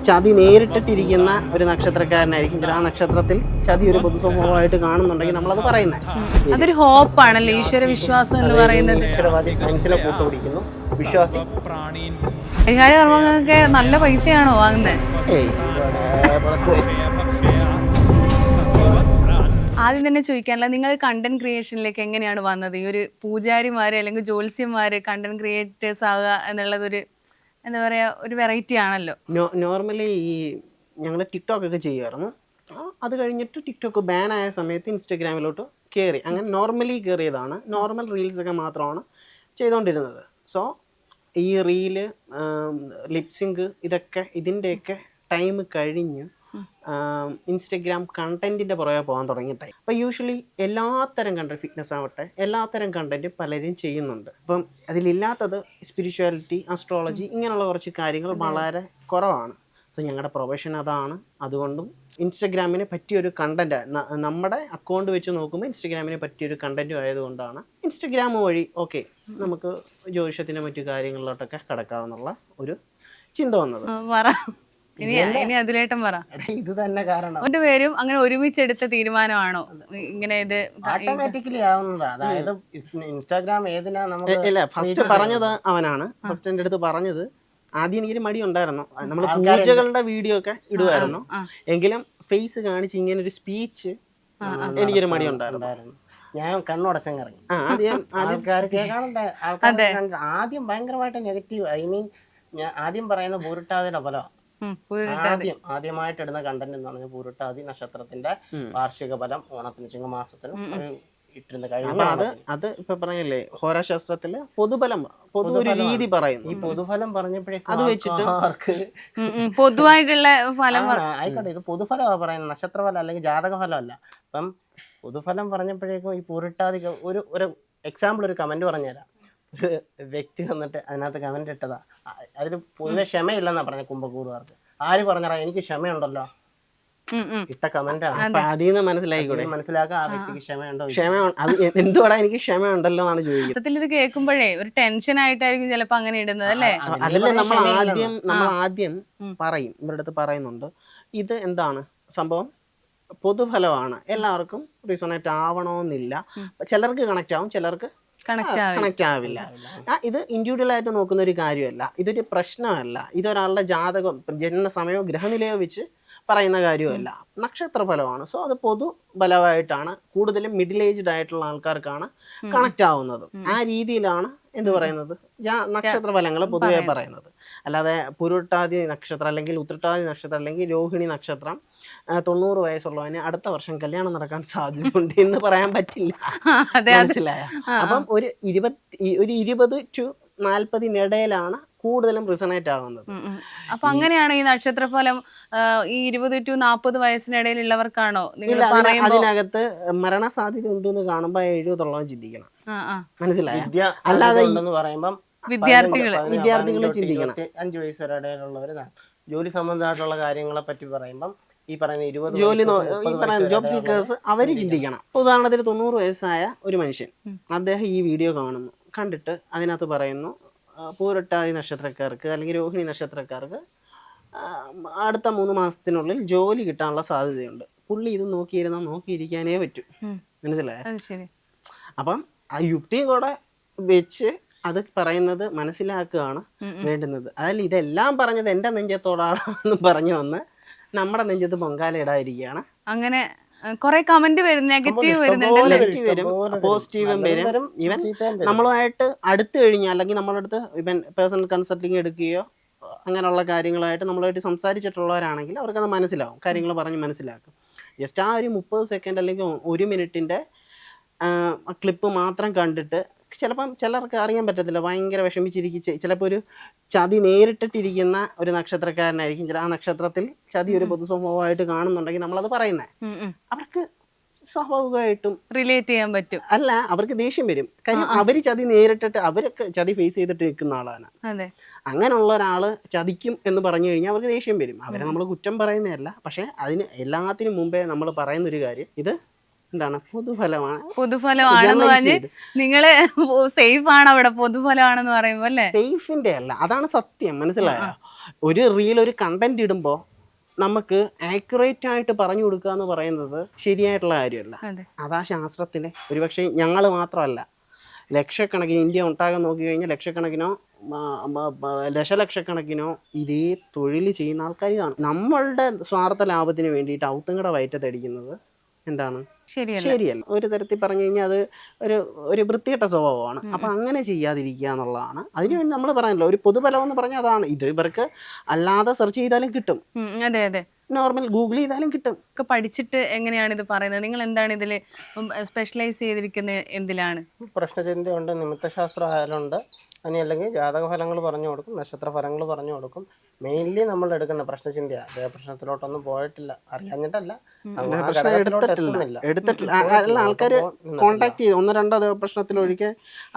ചതി നേരിട്ടിട്ടിരിക്കുന്ന ഒരു നക്ഷത്രക്കാരനായിരിക്കും. ആ നക്ഷത്രത്തിൽ ചതി ഒരു പൊതു സ്വഭാവമായിട്ട് കാണുന്നുണ്ടെങ്കിൽ നമ്മളത് പറയുന്നത് അതൊരു ഹോപ്പാണല്ലോ, ഈശ്വര വിശ്വാസം എന്ന് പറയുന്നത്. ഈശ്വരവാദി സയൻസിനെ കൂട്ടുപിടിക്കുന്നു, വിശ്വാസി പരിഹാര കർമ്മങ്ങൾക്ക് നല്ല പൈസയാണോ വാങ്ങുന്നത്? ആദ്യം തന്നെ ചോദിക്കാനുള്ള, നിങ്ങൾ കണ്ടന്റ് ക്രിയേഷനിലേക്ക് എങ്ങനെയാണ് വന്നത്? ഈ ഒരു പൂജാരിമാര് അല്ലെങ്കിൽ ജ്യോത്സ്യന്മാര് കണ്ടന്റ് ക്രിയേറ്റേഴ്സ് ആവുക എന്നുള്ളതൊരു എന്താ പറയാ, ഒരു വെറൈറ്റി ആണല്ലോ. നോർമലി ഈ ഞങ്ങൾ ടിക്ടോക്ക് ഒക്കെ ചെയ്യുമായിരുന്നു. അത് കഴിഞ്ഞിട്ട് ടിക്ടോക്ക് ബാൻ ആയ സമയത്ത് ഇൻസ്റ്റഗ്രാമിലോട്ട് കയറി. അങ്ങനെ നോർമലി കയറിയതാണ്. നോർമൽ റീൽസ് ഒക്കെ മാത്രമാണ് ചെയ്തുകൊണ്ടിരുന്നത്. സോ ഈ റീല്, ലിപ്സിങ്ക്, ഇതിൻ്റെയൊക്കെ ടൈം കഴിഞ്ഞ് ഇൻസ്റ്റഗ്രാം കണ്ടന്റിന്റെ പുറകെ പോകാൻ തുടങ്ങിയിട്ടായി. അപ്പോൾ യൂഷ്വലി എല്ലാത്തരം കണ്ടന്റ്, ഫിറ്റ്നസ് ആവട്ടെ, എല്ലാത്തരം കണ്ടന്റും പലരും ചെയ്യുന്നുണ്ട്. അപ്പം അതിലില്ലാത്തത് സ്പിരിച്വാലിറ്റി, അസ്ട്രോളജി, ഇങ്ങനെയുള്ള കുറച്ച് കാര്യങ്ങൾ വളരെ കുറവാണ്. സോ ഞങ്ങളുടെ പ്രൊഫഷൻ അതാണ്. അതുകൊണ്ടും ഇൻസ്റ്റഗ്രാമിന് പറ്റിയൊരു കണ്ടന്റ്, നമ്മുടെ അക്കൗണ്ട് വെച്ച് നോക്കുമ്പോൾ ഇൻസ്റ്റഗ്രാമിന് പറ്റിയൊരു കണ്ടന്റും ആയതുകൊണ്ടാണ് ഇൻസ്റ്റഗ്രാം വഴി ഓക്കെ നമുക്ക് ജ്യോതിഷത്തിൻ്റെ മറ്റു കാര്യങ്ങളിലോട്ടൊക്കെ കടക്കാമെന്നുള്ള ഒരു ചിന്ത വന്നത്. ഇനി അതിലേട്ടം പറ. ഇത് തന്നെ കാരണം രണ്ടുപേരും അങ്ങനെ ഒരുമിച്ചെടുത്ത തീരുമാനമാണോ ഇങ്ങനെ ഇത് ഓട്ടോമാറ്റിക്കലി ആവുന്നതാ? അതായത് ഇൻസ്റ്റാഗ്രാം ഏതിനാ നമുക്ക് ഇല്ല, ഫസ്റ്റ് പറഞ്ഞത് അവനാണ്. ഫസ്റ്റ് എൻ്റെ അടുത്ത് പറഞ്ഞത്, ആദ്യം എനിക്കൊരു മടി ഉണ്ടായിരുന്നു. നമ്മൾ പൂജകളുടെ വീഡിയോ ഒക്കെ ഇടുമായിരുന്നു, എങ്കിലും ഫേസ് കാണിച്ച് ഇങ്ങനെ ഒരു സ്പീച്ച് എനിക്കൊരു മടി ഉണ്ടായിരുന്നു. ഞാൻ കണ്ണുടച്ചങ്ങിറങ്ങി. ആദ്യം ഭയങ്കരമായിട്ട് നെഗറ്റീവ്, ഐ മീൻ ഞാൻ ആദ്യം പറയുന്ന പൂരിട്ടാതിന്റെ ഫലം. ആദ്യമായിട്ട് ഇടുന്ന കണ്ടന്റ് എന്ന് പറഞ്ഞാൽ പൂരിട്ടാതി നക്ഷത്രത്തിന്റെ വാർഷിക ഫലം ഓണത്തിന് ചിങ്ങമാസത്തിനും ഇട്ടിരുന്ന കഴിഞ്ഞ അത് ഇപ്പൊ പറഞ്ഞല്ലേ, ഹോരാശാസ്ത്രത്തില് പൊതു ഒരു രീതി പറയുന്നു. ഈ പൊതുഫലം പറഞ്ഞപ്പോഴേക്കും അത് വെച്ചിട്ട് പൊതുവായിട്ടുള്ള ഫലം ആയിക്കോട്ടെ, ഇത് പൊതുഫലമാണ് പറയുന്നത്, നക്ഷത്രഫലം അല്ലെങ്കിൽ ജാതകഫലം അല്ല. അപ്പം പൊതുഫലം പറഞ്ഞപ്പോഴേക്കും ഈ പൂരിട്ടാതി ഒരു എക്സാമ്പിൾ, ഒരു കമന്റ് പറഞ്ഞുതരാം. ഒരു വ്യക്തി വന്നിട്ട് അതിനകത്ത് കമന്റ് ഇട്ടതാ, അതിൽ പൊതുവെ ക്ഷമയില്ലെന്നാ പറഞ്ഞ കുംഭക്കൂറുകാർക്ക്. ആര് പറഞ്ഞാ എനിക്ക് ക്ഷമയുണ്ടല്ലോ ഇട്ട കമന്റാണ്. അപ്പൊ അതിന്ന് മനസ്സിലാക്കാം ആ വ്യക്തിക്ക് ക്ഷമയുണ്ടോ, അത് എന്തുവാടാ എനിക്ക് ക്ഷമയുണ്ടല്ലോ എന്നാണ് ചോദിക്കുന്നത്. ഇത് കേൾക്കുമ്പോഴേ ഒരു ടെൻഷൻ ആയിട്ടായിരിക്കും ചിലപ്പോ അങ്ങനെ ഇടുന്നത് അല്ലേ? അതല്ലേ നമ്മൾ ആദ്യം പറയും, ഇവരുടെ അടുത്ത് പറയുന്നുണ്ട്, ഇത് എന്താണ് സംഭവം, പൊതുഫലമാണ്, എല്ലാവർക്കും റീസണേറ്റ് ആവണമെന്നില്ല. ചിലർക്ക് കണക്ട് ആവും, ചിലർക്ക് കണക്ട് ആവില്ല. ഇത് ഇൻഡിവിജ്വൽ ആയിട്ട് നോക്കുന്ന ഒരു കാര്യമല്ല, ഇതൊരു പ്രശ്നമല്ല, ഇതൊരാളുടെ ജാതകം, ജനന സമയമോ ഗ്രഹനിലയോ വെച്ച് പറയുന്ന കാര്യമല്ല, നക്ഷത്രഫലമാണ്. സോ അത് പൊതുബലമായിട്ടാണ്, കൂടുതലും മിഡിൽ ഏജ്ഡ് ആയിട്ടുള്ള ആൾക്കാർക്കാണ് കണക്ട് ആവുന്നത്. ആ രീതിയിലാണ് എന്ത് പറയുന്നത്, നക്ഷത്രഫലങ്ങൾ പൊതുവെ പറയുന്നത്. അല്ലാതെ പുരുട്ടാതി നക്ഷത്രം അല്ലെങ്കിൽ ഉത്രട്ടാതി നക്ഷത്രം അല്ലെങ്കിൽ രോഹിണി നക്ഷത്രം 90 വയസ്സുള്ളവന് അടുത്ത വർഷം കല്യാണം നടക്കാൻ സാധ്യതയുണ്ട് എന്ന് പറയാൻ പറ്റില്ല. മനസ്സിലായ? അപ്പം ഒരു 20 to 40 കൂടുതലും റിസണേറ്റ് ആവുന്നത്. അപ്പൊ അങ്ങനെയാണ് ഈ നക്ഷത്രഫലം ഈ 20 to 40 വയസ്സിനിടയിലുള്ളവർക്കാണോ? അതിനകത്ത് മരണസാധ്യത ഉണ്ടെന്ന് കാണുമ്പോ 70 ചിന്തിക്കണം. മനസ്സിലായ? അല്ലാതെ വിദ്യാർത്ഥികളെ ചിന്തിക്കണം. 5 വയസ്സ് വരെ ഇടയിലുള്ളവര് ജോലി സംബന്ധമായിട്ടുള്ള കാര്യങ്ങളെ പറ്റി പറയുമ്പം ഈ പറയുന്ന 20 ജോബ് സീക്കേഴ്സ് അവര് ചിന്തിക്കണം. ഉദാഹരണത്തിന് 90 വയസ്സായ ഒരു മനുഷ്യൻ, അദ്ദേഹം ഈ വീഡിയോ കാണുന്നു, കണ്ടിട്ട് അതിനകത്ത് പറയുന്നു പൂരട്ടാതി നക്ഷത്രക്കാർക്ക് അല്ലെങ്കിൽ രോഹിണി നക്ഷത്രക്കാർക്ക് അടുത്ത 3 മാസത്തിനുള്ളിൽ ജോലി കിട്ടാനുള്ള സാധ്യതയുണ്ട്. പുള്ളി ഇത് നോക്കിയിരിക്കാനേ പറ്റും. മനസ്സിലായ? അപ്പം ആ യുക്തിയും കൂടെ വെച്ച് അത് പറയുന്നത് മനസ്സിലാക്കുകയാണ് വേണ്ടുന്നത്. അതിൽ ഇതെല്ലാം പറഞ്ഞത് എൻ്റെ നെഞ്ചത്തോടാണെന്ന് പറഞ്ഞു വന്ന് നമ്മുടെ നെഞ്ചത്ത് പൊങ്കാല ഇടാതിരിക്കുകയാണ്. അങ്ങനെ കുറെ കമന്റ് വരും, നെഗറ്റീവ് വരും, പോസിറ്റീവും വരും. ഈവൻ നമ്മളുമായിട്ട് അടുത്ത് കഴിഞ്ഞാൽ അല്ലെങ്കിൽ നമ്മളടുത്ത് ഇവൻ പേഴ്സണൽ കൺസൾട്ടിങ് എടുക്കുകയോ അങ്ങനെയുള്ള കാര്യങ്ങളായിട്ട് നമ്മളുമായിട്ട് സംസാരിച്ചിട്ടുള്ളവരാണെങ്കിൽ അവർക്കത് മനസ്സിലാവും, കാര്യങ്ങൾ പറഞ്ഞ് മനസ്സിലാക്കും. ജസ്റ്റ് ആ ഒരു 30 സെക്കൻഡ് അല്ലെങ്കിൽ 1 മിനിറ്റിൻ്റെ ക്ലിപ്പ് മാത്രം കണ്ടിട്ട് ചിലപ്പം ചിലർക്ക് അറിയാൻ പറ്റത്തില്ല, ഭയങ്കര വിഷമിച്ചിരിക്കും. ചിലപ്പോൾ ഒരു ചതി നേരിട്ടിട്ടിരിക്കുന്ന ഒരു നക്ഷത്രക്കാരനായിരിക്കും. ആ നക്ഷത്രത്തിൽ ചതി ഒരു പൊതു സ്വഭാവമായിട്ട് കാണുന്നുണ്ടെങ്കിൽ നമ്മളത് പറയുന്നത് അവർക്ക് സ്വാഭാവികമായിട്ടും റിലേറ്റ് ചെയ്യാൻ പറ്റും. അല്ല, അവർക്ക് ദേഷ്യം വരും. കാര്യം അവര് ചതി നേരിട്ടിട്ട്, അവരൊക്കെ ചതി ഫേസ് ചെയ്തിട്ട് നിൽക്കുന്ന ആളാണ്. അങ്ങനെയുള്ള ഒരാള് ചതിക്കും എന്ന് പറഞ്ഞു കഴിഞ്ഞാൽ അവർക്ക് ദേഷ്യം വരും. അവരെ നമ്മൾ കുറ്റം പറയുന്നതല്ല, പക്ഷെ അതിന് എല്ലാത്തിനും മുമ്പേ നമ്മൾ പറയുന്നൊരു കാര്യം, ഇത് എന്താണ്, പൊതുഫലമാണെന്ന് പറഞ്ഞ് നിങ്ങള് സേഫ് ആണ് അവിടെ, പൊതുഫലമാണെന്ന് പറയുമ്പോ അല്ലേ? സേഫിന്റെ അല്ല, അതാണ് സത്യം. മനസ്സിലായോ? ഒരു റീൽ ഒരു കണ്ടന്റ് ഇടുമ്പോൾ നമുക്ക് ആക്യുറേറ്റ് ആയിട്ട് പറഞ്ഞു കൊടുക്കുക എന്ന് പറയുന്നത് ശരിയായിട്ടുള്ള കാര്യമല്ല. അതെ. അതാ ശാസ്ത്രത്തിലെ ഒരുപക്ഷെ ഞങ്ങൾ മാത്രമല്ല, ലക്ഷക്കണക്കിന് ഇന്ത്യ ഒട്ടാകെ നോക്കിക്കഴിഞ്ഞാൽ ലക്ഷക്കണക്കിനോ ദശലക്ഷക്കണക്കിനോ ഇതേ തൊഴിൽ ചെയ്യുന്ന ആൾക്കാർ കാണും. നമ്മളുടെ സ്വാർത്ഥ ലാഭത്തിന് വേണ്ടിയിട്ട് ഔത്തുങ്ങടെ വയറ്റത്തടിക്കുന്നത് എന്താണ് ശരിയല്ല. ഒരു തരത്തിൽ പറഞ്ഞു കഴിഞ്ഞാൽ അത് ഒരു വൃത്തികെട്ട സ്വഭാവമാണ്. അപ്പം അങ്ങനെ ചെയ്യാതിരിക്കുക എന്നുള്ളതാണ്. അതിനുവേണ്ടി നമ്മൾ പറയാനല്ലോ ഒരു പൊതുബലം എന്ന് പറഞ്ഞാൽ അതാണ്. ഇത് ഇവർക്ക് അല്ലാതെ സെർച്ച് ചെയ്താലും കിട്ടും, അതെ അതെ, നോർമൽ ഗൂഗിൾ ചെയ്താലും കിട്ടും. ഒക്കെ പഠിച്ചിട്ട് എങ്ങനെയാണ് ഇത് പറയുന്നത്? നിങ്ങൾ എന്താണ് ഇതിൽ സ്പെഷ്യലൈസ് ചെയ്തിരിക്കുന്നത്? എന്തിലാണ്? പ്രശ്നചിന്തയുണ്ട്, നിമിത്തശാസ്ത്രം ആയാലുണ്ട്, ഇനി അല്ലെങ്കിൽ ജാതക ഫലങ്ങൾ പറഞ്ഞു കൊടുക്കും, നക്ഷത്ര ഫലങ്ങൾ പറഞ്ഞു കൊടുക്കും. മെയിൻലി നമ്മൾ എടുക്കുന്ന പ്രശ്നചിന്തയാണ്. ദേഹപ്രശ്നത്തിലോട്ടൊന്നും പോയിട്ടില്ല, അറിയാഞ്ഞിട്ടല്ല, എടുത്തിട്ടില്ല. ആൾക്കാർ കോണ്ടാക്ട് ചെയ്ത് 1-2 പ്രശ്നത്തിലൊഴികെ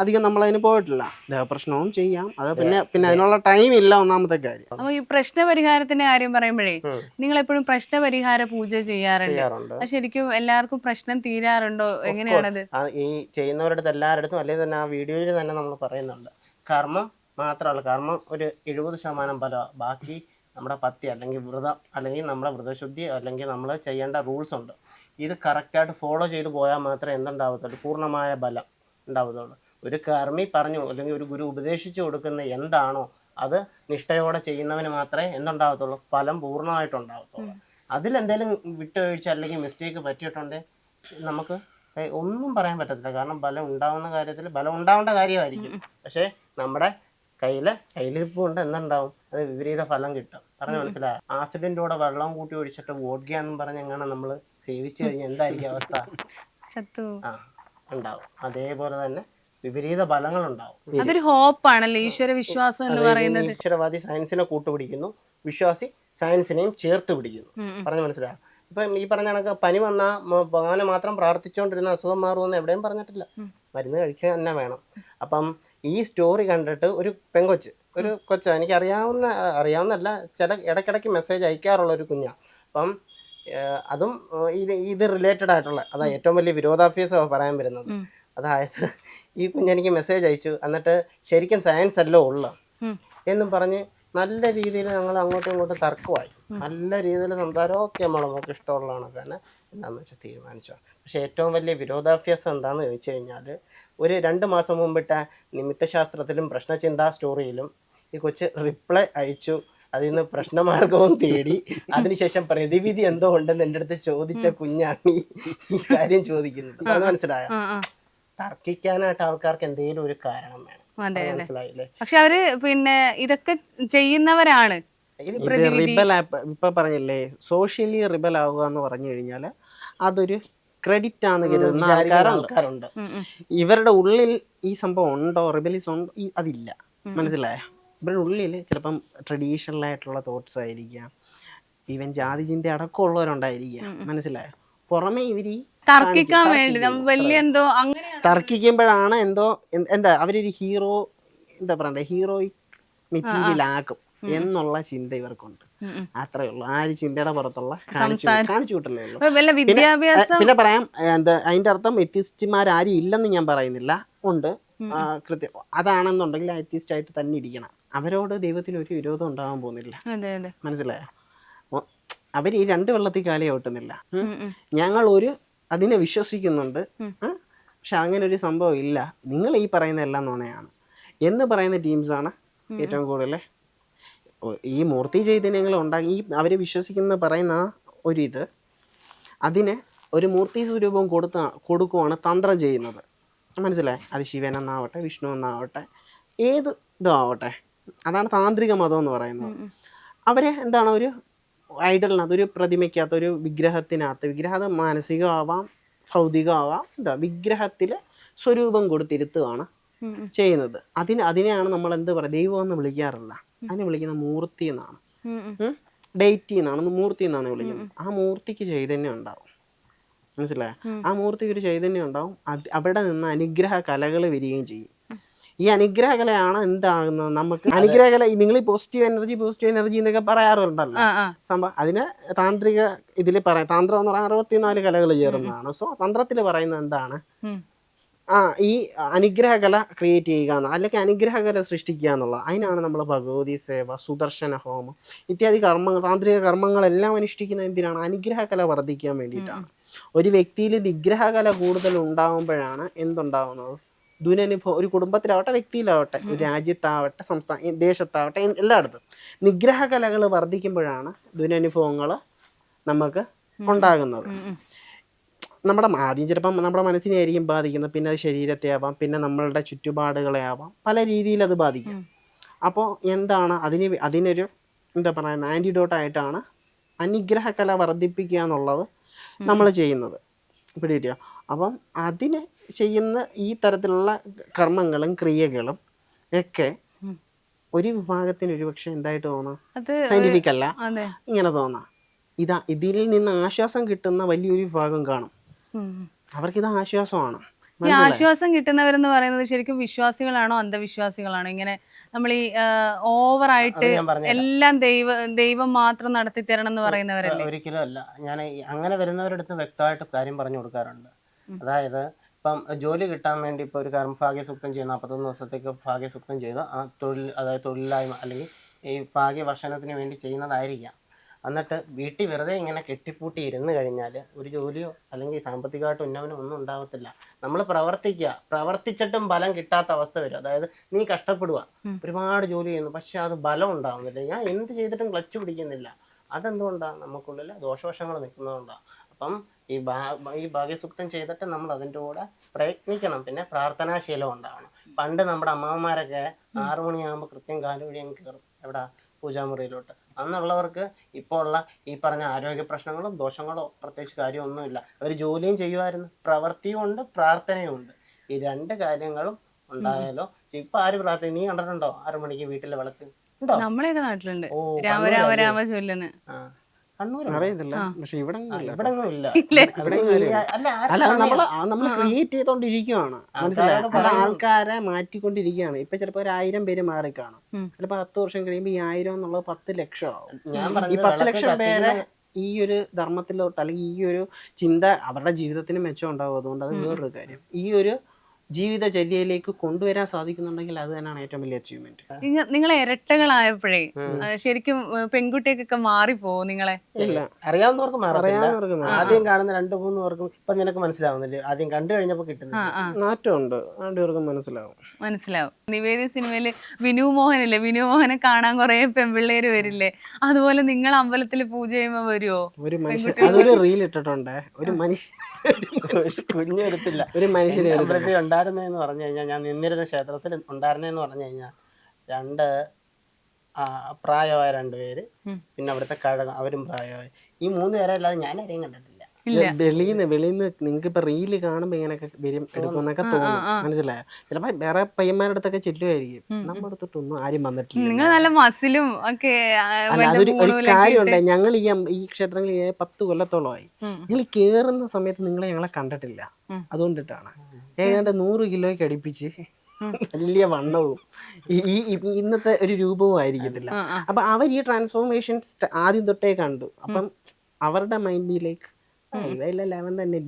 അധികം നമ്മളതിന് പോയിട്ടില്ല. ദേഹപ്രശ്നവും ചെയ്യാം, അത് പിന്നെ അതിനുള്ള ടൈം ഇല്ല, ഒന്നാമത്തെ കാര്യം. അപ്പൊ ഈ പ്രശ്നപരിഹാരത്തിന്റെ കാര്യം പറയുമ്പോഴേ നിങ്ങൾ എപ്പോഴും പ്രശ്നപരിഹാര പൂജ ചെയ്യാറുണ്ട്. ശരിക്കും എല്ലാവർക്കും പ്രശ്നം തീരാറുണ്ടോ? എങ്ങനെയാണത്? ഈ ചെയ്യുന്നവരുടെ എല്ലാവരുടെ അല്ലെങ്കിൽ തന്നെ ആ വീഡിയോയിൽ തന്നെ നമ്മൾ പറയുന്നുണ്ട്, കർമ്മം മാത്രമല്ല, കർമ്മം ഒരു 70% ഫലമാണ്. ബാക്കി നമ്മുടെ പത്തി അല്ലെങ്കിൽ വ്രതം അല്ലെങ്കിൽ നമ്മുടെ വ്രതശുദ്ധി അല്ലെങ്കിൽ നമ്മൾ ചെയ്യേണ്ട റൂൾസ് ഉണ്ട്. ഇത് കറക്റ്റായിട്ട് ഫോളോ ചെയ്ത് പോയാൽ മാത്രമേ എന്തുണ്ടാവത്തുള്ളൂ, പൂർണ്ണമായ ബലം ഉണ്ടാവത്തുള്ളൂ. ഒരു കർമ്മി പറഞ്ഞു അല്ലെങ്കിൽ ഒരു ഗുരു ഉപദേശിച്ചു കൊടുക്കുന്ന എന്താണോ അത് നിഷ്ഠയോടെ ചെയ്യുന്നവന് മാത്രമേ എന്തുണ്ടാവത്തുള്ളൂ, ഫലം പൂർണ്ണമായിട്ടുണ്ടാവത്തുള്ളൂ. അതിലെന്തെങ്കിലും വിട്ടുവീഴ്ച അല്ലെങ്കിൽ മിസ്റ്റേക്ക് പറ്റിയിട്ടുണ്ടെങ്കിൽ നമുക്ക് ഒന്നും പറയാൻ പറ്റത്തില്ല. കാരണം ബലം ഉണ്ടാവുന്ന കാര്യത്തിൽ ബലം ഉണ്ടാവേണ്ട കാര്യമായിരിക്കും, പക്ഷേ നമ്മുടെ കയ്യിലിരിപ്പ് കൊണ്ട് എന്തുണ്ടാവും, അത് വിപരീത ഫലം കിട്ടും. പറഞ്ഞ് മനസ്സിലായി. ആസിഡിൻ്റെ കൂടെ വെള്ളം കൂട്ടി ഒഴിച്ചിട്ട് വോഡ്ക എന്ന് പറഞ്ഞ് എങ്ങനെ നമ്മൾ സേവിച്ചു കഴിഞ്ഞാൽ എന്തായിരിക്കും അവസ്ഥ? ഉണ്ടാവും. അതേപോലെ തന്നെ വിപരീത ഫലങ്ങളുണ്ടാവും. അതൊരു ഹോപ്പാണല്ലോ, ഈശ്വര വിശ്വാസം എന്ന് പറയുന്നത്. ഈശ്വരവാദി സയൻസിനെ കൂട്ടുപിടിക്കുന്നു, വിശ്വാസി സയൻസിനെയും ചേർത്ത് പിടിക്കുന്നു. പറഞ്ഞ് മനസ്സിലാവും. ഇപ്പം ഈ പറഞ്ഞ കണക്ക് പനി വന്നാൽ ഭഗവാനെ മാത്രം പ്രാർത്ഥിച്ചുകൊണ്ടിരുന്ന അസുഖം മാറുമെന്ന് എവിടെയും പറഞ്ഞിട്ടില്ല, മരുന്ന് കഴിക്കാൻ തന്നെ വേണം. അപ്പം ഈ സ്റ്റോറി കണ്ടിട്ട് ഒരു ഒരു കൊച്ച് എനിക്ക് അറിയാവുന്നല്ല, ചില ഇടയ്ക്കിടയ്ക്ക് മെസ്സേജ് അയക്കാറുള്ള ഒരു കുഞ്ഞാണ്. അപ്പം അതും ഇത് റിലേറ്റഡ് ആയിട്ടുള്ള അതാ ഏറ്റവും വലിയ വിരോധാഭാസം പറയാൻ വരുന്നത്. അതായത് ഈ കുഞ്ഞെനിക്ക് മെസ്സേജ് അയച്ചു, എന്നിട്ട് ശരിക്കും സയൻസ് അല്ലോ ഉള്ള എന്നും പറഞ്ഞ് നല്ല രീതിയിൽ ഞങ്ങൾ അങ്ങോട്ടും ഇങ്ങോട്ടും തർക്കമായി. നല്ല രീതിയിൽ സംസാരം, ഓക്കെ നമുക്ക് ഇഷ്ടമുള്ളതാണ് തന്നെ എന്താണെന്ന് വെച്ചാൽ തീരുമാനിച്ചോ. പക്ഷേ ഏറ്റവും വലിയ വിരോധാഭ്യാസം എന്താണെന്ന് ചോദിച്ചു കഴിഞ്ഞാൽ, ഒരു 2 മാസം മുമ്പിട്ട നിമിത്തശാസ്ത്രത്തിലും പ്രശ്നചിന്താ സ്റ്റോറിയിലും ഈ കൊച്ച് റിപ്ലൈ അയച്ചു, അതിൽ നിന്ന് പ്രശ്നമാർഗവും തേടി, അതിനുശേഷം പ്രതിവിധി എന്തോ ഉണ്ടെന്ന് എൻ്റെ അടുത്ത് ചോദിച്ച കുഞ്ഞാണ് ഈ കാര്യം ചോദിക്കുന്നത്. അത് മനസ്സിലായോ? തർക്കിക്കാനായിട്ട് ആൾക്കാർക്ക് എന്തെങ്കിലും ഒരു കാരണം വേണം. മനസ്സിലായില്ലേ? പക്ഷെ അവര് പിന്നെ ഇതൊക്കെ ചെയ്യുന്നവരാണ്. ഇപ്പൊ പറഞ്ഞില്ലേ, സോഷ്യലി റിബൽ ആവുക എന്ന് പറഞ്ഞു കഴിഞ്ഞാൽ അതൊരു ക്രെഡിറ്റ് ആണെന്ന് കരുതുന്ന ആൾക്കാരുണ്ട്. ഇവരുടെ ഉള്ളിൽ ഈ സംഭവം ഉണ്ടോ, റിബലിസം ഉണ്ടോ, അതില്ല. മനസ്സിലായോ? ഇവരുടെ ഉള്ളിൽ ചിലപ്പം ട്രഡീഷണൽ ആയിട്ടുള്ള തോട്ട്സ് ആയിരിക്കാം, ഈവൻ ജാതി ചിന്ത അടക്കമുള്ളവരുണ്ടായിരിക്കാം. മനസ്സിലായോ? പുറമെ ഇവര് തർക്കിക്കാൻ വേണ്ടി തർക്കിക്കുമ്പോഴാണ് എന്താ അവരൊരു ഹീറോ, എന്താ പറയണ്ടേ, ഹീറോയിക് മെറ്റീരിയൽ ആക്കും എന്നുള്ള ചിന്ത ഇവർക്കുണ്ട്. അത്രേ ഉള്ളൂ. ആ ഒരു ചിന്തയുടെ പുറത്തുള്ള കാണിച്ചു വിട്ടല്ലേ ഉള്ളൂ. പിന്നെ പറയാം, എന്താ അതിന്റെ അർത്ഥം എത്തിസ്റ്റുമാരും ഇല്ലെന്ന് ഞാൻ പറയുന്നില്ല, ഉണ്ട്, കൃത്യം. അതാണെന്നുണ്ടെങ്കിൽ എത്തിസ്റ്റ് ആയിട്ട് തന്നെ ഇരിക്കണം. അവരോട് ദൈവത്തിന് ഒരു വിരോധം ഉണ്ടാകാൻ പോകുന്നില്ല. മനസ്സിലായോ? അവർ ഈ 2 വെള്ളത്തിൽ കാലേ ഓട്ടുന്നില്ല. ഞങ്ങൾ അതിനെ വിശ്വസിക്കുന്നുണ്ട്, പക്ഷെ അങ്ങനെ ഒരു സംഭവം ഇല്ല, നിങ്ങൾ ഈ പറയുന്ന എല്ലാം നുണയാണ് എന്ന് പറയുന്ന ടീംസാണ് ഏറ്റവും കൂടുതൽ ഈ മൂർത്തി ചൈതന്യങ്ങൾ ഉണ്ടാക്കി. ഈ അവർ വിശ്വസിക്കുന്ന പറയുന്ന അതിന് ഒരു മൂർത്തി സ്വരൂപം കൊടുക്കുവാണ് തന്ത്രം ചെയ്യുന്നത്. മനസ്സിലായി? അത് ശിവൻ എന്നാവട്ടെ, വിഷ്ണു എന്നാവട്ടെ, ഏത് ഇതും ആവട്ടെ, അതാണ് താന്ത്രിക മതം എന്ന് പറയുന്നത്. അവരെ എന്താണ്, ഒരു ഐഡലിനകത്ത്, ഒരു പ്രതിമയ്ക്കകത്ത്, ഒരു വിഗ്രഹം മാനസികമാവാം, ഭൗതികമാവാം, വിഗ്രഹത്തിൽ സ്വരൂപം കൊടുത്തിരുത്തുകയാണ് ചെയ്യുന്നത്. അതിനെയാണ് നമ്മൾ എന്ത് പറയുക, ദൈവം എന്ന് വിളിക്കാറില്ല, അതിനെ വിളിക്കുന്ന മൂർത്തി എന്നാണ്, ഡേറ്റ് എന്നാണ്, മൂർത്തി എന്നാണ് വിളിക്കുന്നത്. ആ മൂർത്തിക്ക് ചൈതന്യം ഉണ്ടാവും. മനസ്സിലായോ? ആ മൂർത്തിക്ക് ഒരു ചൈതന്യം ഉണ്ടാവും. അവിടെ നിന്ന് അനുഗ്രഹ കലകൾ വരികയും ചെയ്യും. ഈ അനുഗ്രഹ കലയാണ് എന്താകുന്നത്, നമുക്ക് അനുഗ്രഹ കല, നിങ്ങൾ ഈ പോസിറ്റീവ് എനർജി എന്നൊക്കെ പറയാറുണ്ടല്ലോ സംഭവം. അതിന് താന്ത്രിക ഇതിൽ പറയാം, താന്ത്രം എന്ന് പറഞ്ഞാൽ 64 കലകൾ ചേർന്നതാണ്. സോ തന്ത്രത്തിൽ പറയുന്നത് എന്താണ്, ഈ അനുഗ്രഹകല ക്രിയേറ്റ് ചെയ്യുക അല്ലെങ്കിൽ അനുഗ്രഹകല സൃഷ്ടിക്കുക എന്നുള്ളത്, അതിനാണ് നമ്മൾ ഭഗവതി സേവ, സുദർശന ഹോമം ഇത്യാദി കർമ്മങ്ങൾ, താന്ത്രിക കർമ്മങ്ങളെല്ലാം അനുഷ്ഠിക്കുന്നത് എന്തിനാണ്? അനുഗ്രഹകല വർദ്ധിക്കാൻ വേണ്ടിയിട്ടാണ്. ഒരു വ്യക്തിയിൽ നിഗ്രഹകല കൂടുതൽ ഉണ്ടാകുമ്പോഴാണ് എന്തുണ്ടാകുന്നത്? ദുരനുഭവം. ഒരു കുടുംബത്തിലാവട്ടെ, വ്യക്തിയിലാവട്ടെ, ഒരു രാജ്യത്താവട്ടെ, ദേശത്താവട്ടെ, എല്ലായിടത്തും നിഗ്രഹകലകൾ വർദ്ധിക്കുമ്പോഴാണ് ദുരനുഭവങ്ങൾ നമുക്ക് ഉണ്ടാകുന്നത്. നമ്മുടെ ആദ്യം ചിലപ്പം നമ്മുടെ മനസ്സിനെ ആയിരിക്കും ബാധിക്കുന്നത്, പിന്നെ അത് ശരീരത്തെ ആവാം, പിന്നെ നമ്മളുടെ ചുറ്റുപാടുകളെ ആവാം, പല രീതിയിൽ അത് ബാധിക്കും. അപ്പോൾ എന്താണ് അതിനൊരു എന്താ പറയുക, ആൻറ്റിഡോട്ടായിട്ടാണ് അനുഗ്രഹകല വർദ്ധിപ്പിക്കുക എന്നുള്ളത് നമ്മൾ ചെയ്യുന്നത്. പിടികിട്ടിയോ? അപ്പം അതിന് ചെയ്യുന്ന ഈ തരത്തിലുള്ള കർമ്മങ്ങളും ക്രിയകളും ഒക്കെ ഒരു വിഭാഗത്തിന് ഒരുപക്ഷെ എന്തായിട്ട് തോന്നാം, സയന്റിഫിക് അല്ല, ഇങ്ങനെ തോന്നാം. ഇതിൽ നിന്ന് ആശ്വാസം കിട്ടുന്ന വലിയൊരു വിഭാഗം കാണും. അവർക്കിത് ആശ്വാസമാണ്. ഈ ആശ്വാസം കിട്ടുന്നവരെന്ന് പറയുന്നത് ശരിക്കും വിശ്വാസികളാണോ അന്ധവിശ്വാസികളാണോ? ഇങ്ങനെ നമ്മൾ ഈ ഓവറായിട്ട് എല്ലാം ദൈവം മാത്രം നടത്തി തരണം എന്ന് പറയുന്നവരല്ലേ? ഒരിക്കലും അല്ല. ഞാൻ അങ്ങനെ വരുന്നവരടുത്ത് വ്യക്തമായിട്ട് കാര്യം പറഞ്ഞു കൊടുക്കാറുണ്ട്. അതായത് ഇപ്പം ജോലി കിട്ടാൻ വേണ്ടി ഇപ്പോൾ ഒരു ഭാഗ്യസൂക്തം ചെയ്ത് 41 ദിവസത്തേക്ക് ഭാഗ്യസൂക്തം ചെയ്ത് ആ അതായത് തൊഴിലില്ലായ്മ അല്ലെങ്കിൽ ഈ ഭാഗ്യവർഷണത്തിന് വേണ്ടി ചെയ്യുന്നതായിരിക്കാം. എന്നിട്ട് വീട്ടിൽ വെറുതെ ഇങ്ങനെ കെട്ടിപ്പൂട്ടി ഇരുന്ന് കഴിഞ്ഞാൽ ഒരു ജോലിയോ അല്ലെങ്കിൽ സാമ്പത്തികമായിട്ട് ഉന്നമനോ ഒന്നും ഉണ്ടാകത്തില്ല. നമ്മൾ പ്രവർത്തിച്ചിട്ടും ബലം കിട്ടാത്ത അവസ്ഥ വരും. അതായത് നീ കഷ്ടപ്പെടുക, ഒരുപാട് ജോലി ചെയ്യുന്നു, പക്ഷെ അത് ബലം ഉണ്ടാകുന്നില്ല. ഞാൻ എന്ത് ചെയ്തിട്ടും ക്ലച്ച് പിടിക്കുന്നില്ല. അതെന്തുകൊണ്ടാണ്? നമുക്കുള്ളിൽ ദോഷവശങ്ങൾ നിൽക്കുന്നതുകൊണ്ടാണ്. അപ്പം ഈ ഭാഗ്യസൂക്തം ചെയ്തിട്ട് നമ്മൾ അതിൻ്റെ കൂടെ പ്രയത്നിക്കണം. പിന്നെ പ്രാർത്ഥനാശീലം ഉണ്ടാവണം. പണ്ട് നമ്മുടെ അമ്മമാരൊക്കെ 6 മണിയാകുമ്പോൾ കൃത്യം കാലുവഴി അങ്ങ് കയറും. എവിടെ? പൂജാമുറിയിലോട്ട്. അന്നുള്ളവർക്ക് ഇപ്പോൾ ഉള്ള ഈ പറഞ്ഞ ആരോഗ്യ പ്രശ്നങ്ങളോ ദോഷങ്ങളോ പ്രത്യേകിച്ച് കാര്യമൊന്നുമില്ല. അവർ ജോലിയും ചെയ്യുമായിരുന്നു, പ്രവൃത്തിയും ഉണ്ട്, പ്രാർത്ഥനയും ഉണ്ട്. ഈ 2 കാര്യങ്ങളും ഉണ്ടായാലോ. ഇപ്പൊ ആര് പ്രാർത്ഥന? നീ കണ്ടിട്ടുണ്ടോ 6 മണിക്ക് വീട്ടിലെ വിളക്ക്? ഉണ്ടോ? നമ്മളെയൊക്കെ നാട്ടിലുണ്ട്. രാമ രാമ രാമ ചൊല്ലുന്നു. അറിയത്തില്ല, പക്ഷെ ഇവിടെ ഇല്ല. അല്ല, നമ്മൾ ക്രിയേറ്റ് ചെയ്തോണ്ടിരിക്കുവാണ്. മനസ്സിലായോ? അത് ആൾക്കാരെ മാറ്റിക്കൊണ്ടിരിക്കുകയാണ്. ഇപ്പൊ ചിലപ്പോ 1000 പേര് മാറിക്കാണും. ചിലപ്പോ 10 വർഷം കഴിയുമ്പോ ഈ 1000 എന്നുള്ളത് 10 ലക്ഷം ആവും. ഈ 10 ലക്ഷം പേരെ ഈ ഒരു ധർമ്മത്തിലോട്ട് അല്ലെങ്കിൽ ഈ ഒരു ചിന്ത അവരുടെ ജീവിതത്തിന് മെച്ചം ഉണ്ടാവും. അതുകൊണ്ട് അത് വേറൊരു കാര്യം. ഈ ഒരു ജീവിതചര്യയിലേക്ക് കൊണ്ടുവരാൻ സാധിക്കുന്നുണ്ടെങ്കിൽ അത് തന്നെയാണ് ഏറ്റവും വലിയ അച്ചീവ്മെന്റ്. നിങ്ങളെ ഇരട്ടകളായപ്പോഴേ ശരിക്കും പെൺകുട്ടിയൊക്കെ മാറിപ്പോവും നിങ്ങളെ? ഇല്ല, അറിയാവുന്നവർക്ക് മാറാം. ആദ്യം കാണുന്ന 2-3 പേർക്കും ഇപ്പൊ നിനക്ക് മനസ്സിലാവുന്നില്ലേ? ആദ്യം കണ്ടു കഴിഞ്ഞപ്പോ കിട്ടുന്ന മാറ്റമുണ്ട്. 2 പേർക്കും മനസ്സിലാവും. നിവേദ്യ സിനിമയില് വിനു മോഹനില്ലേ, വിനു മോഹനെ കാണാൻ കുറെ പെൺപിള്ളേര് വരില്ലേ? അതുപോലെ നിങ്ങൾ അമ്പലത്തിൽ പൂജ ചെയ്യുമ്പോ വരുവോ? ഒരു മനുഷ്യൻ അതൊരു റീൽ ഇട്ടിട്ടുണ്ട്. ഒരു മനുഷ്യൻ കുഞ്ഞെടുത്തില്ല. ഒരു മനുഷ്യനെ ഉണ്ടായിരുന്നെന്ന് പറഞ്ഞു കഴിഞ്ഞാൽ, ഞാൻ നിന്നിരുന്ന ക്ഷേത്രത്തിൽ ഉണ്ടായിരുന്നെന്ന് പറഞ്ഞു കഴിഞ്ഞാൽ 2 പ്രായമായ 2 പേര്, പിന്നെ അവിടുത്തെ കഴകം, അവരും പ്രായമായി. ഈ 3 പേരെ അല്ലാതെ ഞാൻ ആരെയും കണ്ടിട്ടില്ല. വെളിന്ന് നിങ്ങൾക്ക് ഇപ്പൊ റീല് കാണുമ്പോ ഇങ്ങനെയൊക്കെ വരും എടുക്കുന്നൊക്കെ തോന്നും. മനസ്സിലായോ? ചിലപ്പോ വേറെ പയ്യന്മാരുടെ അടുത്തൊക്കെ ചെല്ലുമായിരിക്കും. നമ്മുടെ അടുത്തൊട്ടൊന്നും ആരും വന്നിട്ടില്ല. നിങ്ങൾ നല്ല മസിലും ഒക്കെ. അല്ല, അതൊരു കാര്യമുണ്ട്. ഞങ്ങൾ ഈ ക്ഷേത്രങ്ങളിൽ 10 കൊല്ലത്തോളമായി. ഞങ്ങൾ കേറുന്ന സമയത്ത് ഞങ്ങളെ കണ്ടിട്ടില്ല. അതുകൊണ്ടിട്ടാണ് ഏതാണ്ട് 100 കിലോയ്ക്ക് അടുപ്പിച്ച് വലിയ വണ്ണവും ഈ ഇന്നത്തെ ഒരു രൂപവും ആയിരിക്കത്തില്ല. അപ്പൊ അവർ ഈ ട്രാൻസ്ഫോർമേഷൻ ആദ്യം തൊട്ടേ കണ്ടു. അപ്പം അവരുടെ മൈൻഡിലേക്ക് ലെവൻ തന്നെ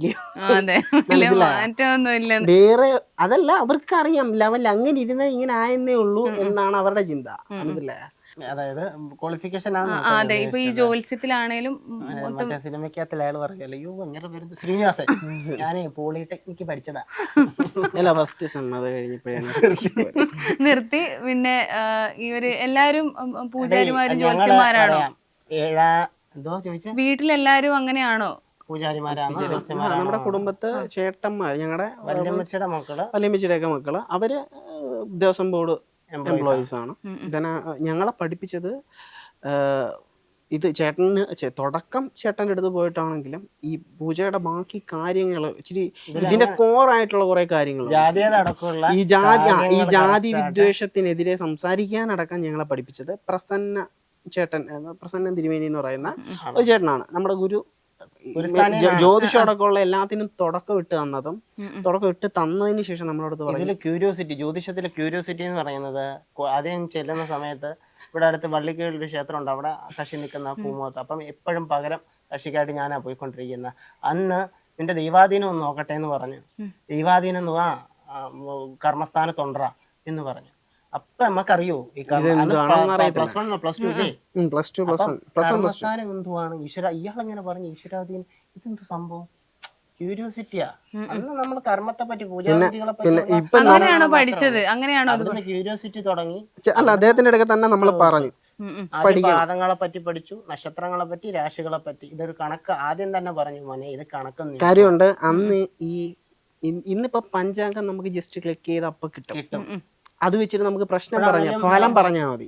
വേറെ അതല്ല, അവർക്ക് അറിയാം ലെവൽ അങ്ങനെ ഇരുന്ന ഇങ്ങനെ ആയെന്നേ ഉള്ളൂ എന്നാണ് അവരുടെ ചിന്ത. മനസ്സിലായ? അതായത് ക്വാളിഫിക്കേഷൻ ആണ്. അതെ, ഇപ്പൊ ഈ ജോത്സ്യത്തിലാണേലും സിനിമയ്ക്കകത്തിൽ അയാൾ പറയല്ലോ, അയ്യോ അങ്ങനെ വരുന്നത് ശ്രീനിവാസൻ, ഞാനേ പോളിടെക്നിക്ക് പഠിച്ചതാ. അല്ല, ഫസ്റ്റ് സമ്മത കഴിഞ്ഞപ്പോഴേ നിർത്തി. പിന്നെ ഇവര് എല്ലാരും പൂജാരിമാരും ജ്യോത്സ്യന്മാരാണോ? എന്തോ ചോദിച്ചാ വീട്ടിലെല്ലാരും അങ്ങനെയാണോ? നമ്മുടെ കുടുംബത്ത് ചേട്ടന്മാർ, ഞങ്ങളുടെ വല്യമ്മച്ചിയുടെ മക്കള്, വല്യമ്മച്ചിയുടെ ഒക്കെ മക്കള്, അവര് ദേവസ്വം ബോർഡ് എംപ്ലോയീസ് ആണ്. ഞങ്ങളെ പഠിപ്പിച്ചത് ഇത് ചേട്ടന് തുടക്കം ചേട്ടൻ്റെ അടുത്ത് പോയിട്ടാണെങ്കിലും ഈ പൂജയുടെ ബാക്കി കാര്യങ്ങൾ ഇച്ചിരി ഇതിന്റെ കോറായിട്ടുള്ള കുറെ കാര്യങ്ങൾ, ഈ ജാതി വിദ്വേഷത്തിനെതിരെ സംസാരിക്കാനടക്കം ഞങ്ങളെ പഠിപ്പിച്ചത് പ്രസന്നൻ തിരുമേനി എന്ന് പറയുന്ന ഒരു ചേട്ടനാണ്. നമ്മുടെ ഗുരു. ജ്യോതിഷോടൊക്കെ ഉള്ള എല്ലാത്തിനും തുടക്കം ഇട്ട് തന്നതിന് ശേഷം നമ്മളടുത്ത് പറഞ്ഞു ക്യൂരിയോസിറ്റി. ജ്യോതിഷത്തിലെ ക്യൂരിയോസിറ്റി എന്ന് പറയുന്നത്, ആദ്യം ചെല്ലുന്ന സമയത്ത് ഇവിടെ അടുത്ത് വള്ളിക്കീഴിലൊരു ക്ഷേത്രമുണ്ട്, അവിടെ കക്ഷി നിൽക്കുന്ന പൂമുഖത്ത്. അപ്പം എപ്പോഴും പകരം കക്ഷിക്കായിട്ട് ഞാനാ പോയിക്കൊണ്ടിരിക്കുന്നത്. അന്ന് നിന്റെ ദൈവാധീനം ഒന്ന് നോക്കട്ടെ എന്ന് പറഞ്ഞു. ദൈവാധീനം കർമ്മസ്ഥാനത്തുണ്ടറ എന്ന് പറഞ്ഞു. അപ്പൊ നമുക്കറിയോ ഈ പ്ലസ് ടു ഇല്ലേ, കർമ്മസ്ഥാനം എന്തുവാണ് ഈശ്വര, ഇയാളെങ്ങനെ പറഞ്ഞു ഈശ്വരാധീനം, ഇതെന്തു സംഭവം, ക്യൂരിയോസിറ്റിയാ. അന്ന് നമ്മൾ കർമ്മത്തെ പറ്റി പൂജാവിധികളെ അങ്ങനെയാണോ പഠിച്ചത്? അങ്ങനെയാണോ ക്യൂരിയോസിറ്റി തുടങ്ങി. അല്ല, അദ്ദേഹത്തിന്റെ ഇടയ്ക്ക് തന്നെ നമ്മൾ പറഞ്ഞു പാദങ്ങളെ പറ്റി പഠിച്ചു, നക്ഷത്രങ്ങളെ പറ്റി, രാശികളെ പറ്റി. ഇതൊരു കണക്ക് ആദ്യം തന്നെ പറഞ്ഞു, മോനെ ഇത് കണക്കൊന്നും കാര്യമുണ്ട്. അന്ന് ഇന്നിപ്പോ പഞ്ചാംഗം നമുക്ക് ജസ്റ്റ് ക്ലിക്ക് ചെയ്ത് അപ്പൊ കിട്ടും. അത് വെച്ചിട്ട് നമുക്ക് പ്രശ്നം ഫലം പറഞ്ഞാൽ മതി.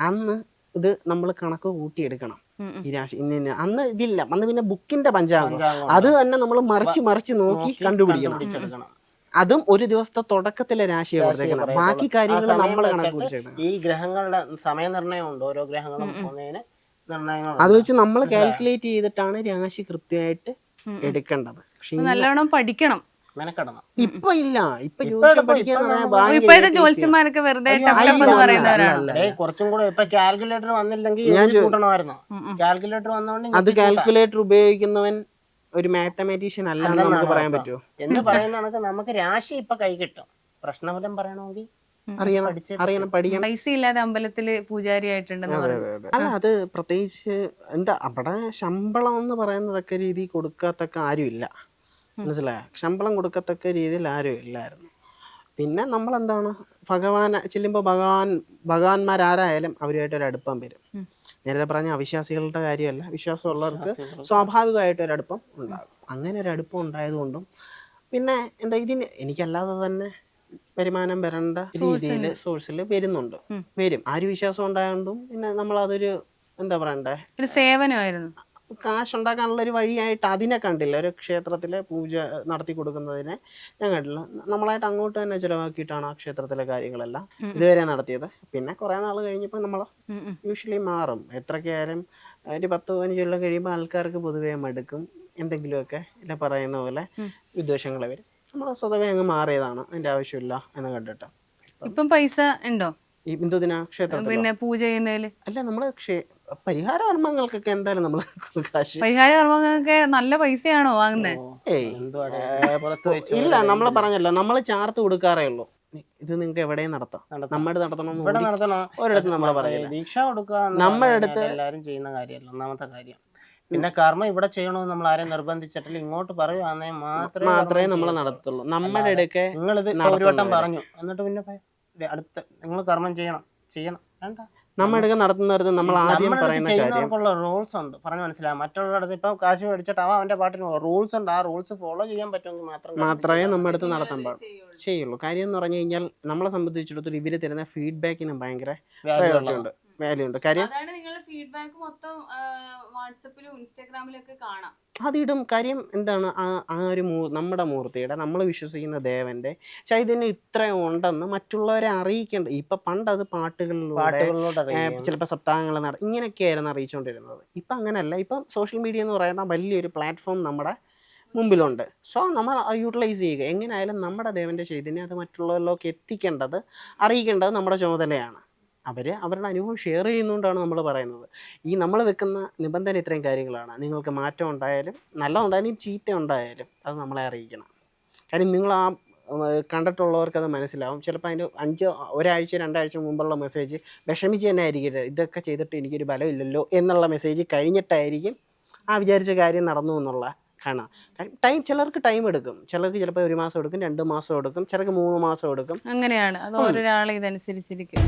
അന്ന് ഇത് നമ്മൾ കണക്ക് കൂട്ടിയെടുക്കണം. ഈ രാശി അന്ന് ഇതില്ല. അന്ന് പിന്നെ ബുക്കിന്റെ പഞ്ചാംഗം അത് തന്നെ നമ്മൾ മറിച്ച് നോക്കി കണ്ടുപിടിക്കണം. അതും ഒരു ദിവസത്തെ തുടക്കത്തിലെ രാശിയെ കൊടുത്തേക്കണം. ബാക്കി കാര്യങ്ങൾ നമ്മൾ കണക്ക് പിടിച്ചെടുക്കണം. ഈ ഗ്രഹങ്ങളുടെ സമയനിർണ്ണയം ഉണ്ട്, ഓരോ ഗ്രഹങ്ങളും പോകുന്നതിന് നിർണ്ണയങ്ങൾ. അത് വെച്ച് നമ്മൾ കാൽക്കുലേറ്റ് ചെയ്തിട്ടാണ് രാശി കൃത്യമായിട്ട് എടുക്കേണ്ടത്. പക്ഷെ നല്ലോണം പഠിക്കണം, മെനക്കെടണം. ഇപ്പൊ ഇല്ല. ഇപ്പോഴത്തെ ജ്യോത്സ്യന്മാരൊക്കെ വെറുതെ കുറച്ചും കൂടെ ഇപ്പൊ കാൽക്കുലേറ്റർ വന്നില്ലെങ്കിൽ കൂട്ടണമായിരുന്നു. കാൽക്കുലേറ്റർ വന്നോണ്ട് അത് കാൽക്കുലേറ്റർ ഉപയോഗിക്കുന്നവൻ ഒരു മാത്തമാറ്റീഷ്യൻ അല്ല നമുക്ക് പറയാൻ പറ്റുമോ എന്ന് പറയുന്ന കണക്ക് നമുക്ക് രാശി ഇപ്പൊ കൈ കിട്ടും. പ്രശ്നഫലം പറയണമെങ്കിൽ അറിയണം, പഠിക്കണം. പൈസ ഇല്ലാതെ അമ്പലത്തില് പൂജാരി ആയിട്ടുണ്ടെന്ന് പറയുന്നത്. അല്ല, അത് പ്രത്യേകിച്ച് എന്താ അവിടെ ശമ്പളം എന്ന് പറയുന്നതൊക്കെ രീതി കൊടുക്കത്തക്ക ആരും ഇല്ല. മനസ്സിലായ, ശമ്പളം കൊടുക്കത്തക്ക രീതിയിൽ ആരും ഇല്ലായിരുന്നു. പിന്നെ നമ്മളെന്താണ് ഭഗവാനെ ചെല്ലുമ്പോൾ ഭഗവാന്മാരാരായാലും അവരുമായിട്ടൊരു അടുപ്പം വരും. നേരത്തെ പറഞ്ഞ അവിശ്വാസികളുടെ കാര്യമല്ല, വിശ്വാസമുള്ളവർക്ക് സ്വാഭാവികമായിട്ടൊരടുപ്പം ഉണ്ടാകും. അങ്ങനെ ഒരു അടുപ്പം ഉണ്ടായതുകൊണ്ടും പിന്നെ എന്താ ഇതിന് എനിക്കല്ലാതെ തന്നെ വരുമാനം വരേണ്ട രീതിയിൽ സോഴ്സിൽ വരും. ആര് വിശ്വാസം ഉണ്ടായതുകൊണ്ടും പിന്നെ നമ്മളതൊരു എന്താ പറയണ്ടേ, ഒരു സേവനമായിരുന്നു. കാശുണ്ടാക്കാനുള്ള ഒരു വഴിയായിട്ട് അതിനെ കണ്ടില്ല. ഒരു ക്ഷേത്രത്തിലെ പൂജ നടത്തി കൊടുക്കുന്നതിനെ ഞാൻ കണ്ടില്ല. നമ്മളായിട്ട് അങ്ങോട്ട് തന്നെ ചിലവാക്കിയിട്ടാണ് ആ ക്ഷേത്രത്തിലെ കാര്യങ്ങളെല്ലാം ഇതുവരെ നടത്തിയത്. പിന്നെ കുറെ നാൾ കഴിഞ്ഞപ്പോൾ നമ്മൾ യൂഷ്വലി മാറും. എത്രയൊക്കെയായാലും ഒരു 10-15 കൊല്ലം കഴിയുമ്പോൾ ആൾക്കാർക്ക് പൊതുവേ മടുക്കും. എന്തെങ്കിലുമൊക്കെ ഇല്ല പറയുന്ന പോലെ വിദ്വേഷങ്ങൾ വരും. നമ്മൾ സ്വതവേ അങ്ങ് മാറിയതാണ്, അതിന്റെ ആവശ്യമില്ല എന്ന് കണ്ടിട്ട്. ഇപ്പം പൈസ ഉണ്ടോ ഈ ബിന്ദുദിന ക്ഷേത്രത്തിൽ പിന്നെ പൂജ ചെയ്യുന്നതില്? അല്ല, നമ്മള് പരിഹാര കർമ്മങ്ങൾക്കൊക്കെ എന്തായാലും നമ്മള് കാശ്, പരിഹാര കർമ്മങ്ങൾക്കൊക്കെ നല്ല പൈസയാണോ വാങ്ങുന്നത്? ഇല്ല, നമ്മള് പറഞ്ഞല്ലോ, നമ്മള് ചാർത്ത് കൊടുക്കാറേ ഉള്ളൂ. ഇത് നിങ്ങൾക്ക് എവിടെയും നടത്താം, നമ്മുടെ നടത്തണം ഒരിടത്ത് നമ്മള് പറയുന്നത്. ദീക്ഷ കൊടുക്കുക നമ്മുടെ അടുത്ത് എല്ലാരും ചെയ്യുന്ന കാര്യമല്ല ഒന്നാമത്തെ കാര്യം. പിന്നെ കർമ്മം ഇവിടെ ചെയ്യണമെന്ന് നമ്മൾ ആരെയും നിർബന്ധിച്ചിട്ടില്ല. ഇങ്ങോട്ട് പറയുവാണെങ്കിൽ മാത്രമേ നമ്മൾ നടത്തുള്ളൂ. നമ്മുടെ ഇടയ്ക്ക് നിങ്ങളിത് ഒരു വട്ടം പറഞ്ഞു എന്നിട്ട് പിന്നെ അടുത്ത നിങ്ങൾ കർമ്മം ചെയ്യണം വേണ്ട. നമ്മുടെ ഇടയ്ക്ക് നടത്തുന്നവർക്ക് നമ്മൾ ആദ്യം പറയുന്ന കാര്യം റൂൾസ് ഉണ്ട്, പറഞ്ഞു മനസ്സിലാവും. മറ്റുള്ളവരുടെ ഇപ്പൊ കാശ് മേടിച്ചിട്ട് അവന്റെ പാട്ടിന് റൂൾസ് ഉണ്ട്, ആ റൂൾസ് ഫോളോ ചെയ്യാൻ പറ്റുമെങ്കിൽ മാത്രമേ നമ്മുടെ അടുത്ത് നടത്താൻ ചെയ്യുള്ളൂ. കാര്യം എന്ന് പറഞ്ഞു കഴിഞ്ഞാൽ നമ്മളെ സംബന്ധിച്ചിടത്തോളം ഇവര് തരുന്ന ഫീഡ്ബാക്കിന് ഭയങ്കര വാല്യൂ ഉണ്ട്. കാര്യം അതിടും. കാര്യം എന്താണ്, ആ ഒരു നമ്മുടെ മൂർത്തിയുടെ, നമ്മൾ വിശ്വസിക്കുന്ന ദേവന്റെ ചൈതന്യം ഇത്രയും ഉണ്ടെന്ന് മറ്റുള്ളവരെ അറിയിക്കേണ്ട. ഇപ്പൊ പണ്ട് അത് പാട്ടുകളിലൂടെ ചിലപ്പോൾ സപ്താഹങ്ങൾ ഇങ്ങനെയൊക്കെയായിരുന്നു അറിയിച്ചുകൊണ്ടിരുന്നത്. ഇപ്പൊ അങ്ങനെയല്ല. ഇപ്പം സോഷ്യൽ മീഡിയ എന്ന് പറയുന്ന വലിയൊരു പ്ലാറ്റ്ഫോം നമ്മുടെ മുമ്പിലുണ്ട്. സോ നമ്മൾ യൂട്ടിലൈസ് ചെയ്യുക. എങ്ങനെയായാലും നമ്മുടെ ദേവന്റെ ചൈതന്യം അത് മറ്റുള്ളവരിലേക്ക് എത്തിക്കേണ്ടത്, അറിയിക്കേണ്ടത് നമ്മുടെ ചുമതലയാണ്. അവരുടെ അനുഭവം ഷെയർ ചെയ്യുന്നതുകൊണ്ടാണ് നമ്മൾ പറയുന്നത്. ഈ നമ്മൾ വെക്കുന്ന നിബന്ധന ഇത്രയും കാര്യങ്ങളാണ്. നിങ്ങൾക്ക് മാറ്റം ഉണ്ടായാലും നല്ലതുണ്ടായാലും ചീത്ത ഉണ്ടായാലും അത് നമ്മളെ അറിയിക്കണം. കാര്യം നിങ്ങൾ ആ കണ്ടിട്ടുള്ളവർക്ക് അത് മനസ്സിലാവും. ചിലപ്പോൾ അതിൻ്റെ ഒരാഴ്ച 2 ആഴ്ച മുമ്പുള്ള മെസ്സേജ് വിഷമിച്ച് തന്നെ ആയിരിക്കും. ഇതൊക്കെ ചെയ്തിട്ട് എനിക്കൊരു ബലമില്ലല്ലോ എന്നുള്ള മെസ്സേജ് കഴിഞ്ഞിട്ടായിരിക്കും ആ വിചാരിച്ച കാര്യം നടന്നു എന്നുള്ള കാണാം. ചിലർക്ക് ടൈം എടുക്കും. ചിലർക്ക് ചിലപ്പോൾ 1 മാസം എടുക്കും, 2 മാസം എടുക്കും, ചിലർക്ക് 3 മാസം എടുക്കും. അങ്ങനെയാണ്. അത് ഓരോരാളെ ഇതനുസരിച്ചിരിക്കും.